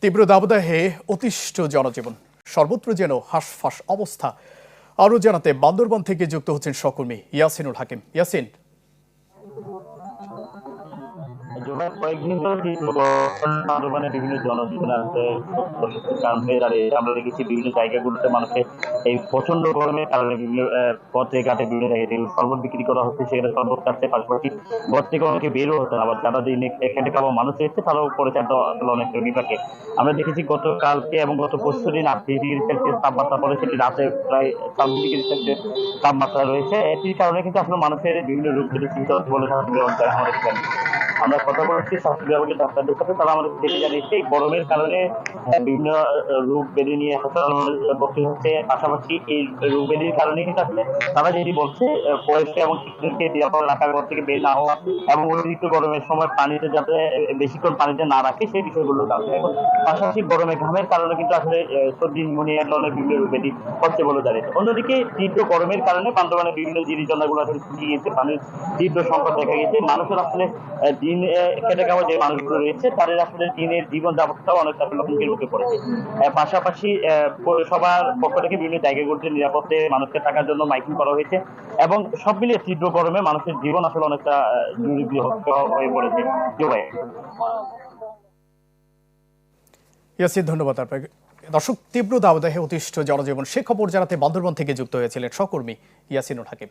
তীব্র দাবদাহে অতিষ্ঠ জনজীবন, সর্বত্র যেন হাঁসফাঁস অবস্থা। আরও জানাতে বান্দরবান থেকে যুক্ত হচ্ছেন সহকর্মী ইয়াসিনুল হাকিম। ইয়াসিন, কয়েকদিন ধরে বান্দরবানে বিভিন্ন জনজীবন আছে কারণ হয়ে দাঁড়িয়ে আমরা দেখেছি বিভিন্ন জায়গাগুলোতে মানুষের এই প্রচন্ড গরমের কারণে বিভিন্ন পথে ঘাটে বিভিন্ন জায়গায় শরবত বিক্রি করা হচ্ছে, সেখানে শরবত কাটছে, পাশাপাশি ঘর থেকে অনেকে বেরও হচ্ছে। আবার যারা এখানে খাওয়া মানুষ এসেছে তারাও করেছে অনেক বিপাকে। আমরা দেখেছি গতকালকে এবং গত পরশু দিন 38°C তাপমাত্রা পড়ে, সেটি রাতে প্রায় 40°C তাপমাত্রা রয়েছে। এটির কারণে কিন্তু আসলে মানুষের বিভিন্ন রোগ সৃষ্টি হচ্ছে বলে আমাদের এখানে আমরা কথা বলছি স্বাস্থ্য বিভাগের ডাক্তারদের সাথে। তারা আমাদের দেখে জানিয়েছে এই গরমের কারণে বিভিন্ন রোগ ব্যাধি নিয়ে হাসপাতালে ভর্তি হচ্ছে। পাশাপাশি এই রোগ ব্যাধির কারণে কিন্তু আসলে তারা যেটি বলছে বয়স্ক এবং শিশুদেরকে নিরাপদ রাখার ঘর থেকে বের না হওয়া এবং অতিরিক্ত গরমের সময় পানিতে যাতে বেশিক্ষণ পানিতে না রাখে সেই বিষয়গুলোর কারণে। এখন পাশাপাশি গরমে ঘামের কারণে কিন্তু আসলে সর্দি নিউমোনিয়া ধরনের বিভিন্ন রোগ ব্যাধি হচ্ছে বলে জানিয়েছে। অন্যদিকে তীব্র গরমের কারণে বান্দরবানে বিভিন্ন জিনিসজনগুলো আসলে শুকিয়ে গেছে, পানির তীব্র সংকট দেখা গেছে। মানুষের আসলে দিন খেটে খাওয়া যে মানুষগুলো রয়েছে তাদের আসলে দিনের জীবন যাপনটাও অনেকটা আসলে হুমকির মুখে পড়েছে। পাশাপাশি সবার পক্ষ থেকে বিভিন্ন জায়গাগুলোতে নিরাপদে মানুষকে থাকার জন্য মাইকিং করা হয়েছে এবং সব মিলিয়ে তীব্র গরমে মানুষের জীবন আসলে অনেকটা হয়ে পড়েছে। ইয়াসিন, ধন্যবাদ আপনাকে। দর্শক, তীব্র দাবদাহে অতিষ্ঠ জনজীবন, সে খবর জানাতে বান্দরবান থেকে যুক্ত হয়েছিলেন সহকর্মী ইয়াসিনুল হাকিম।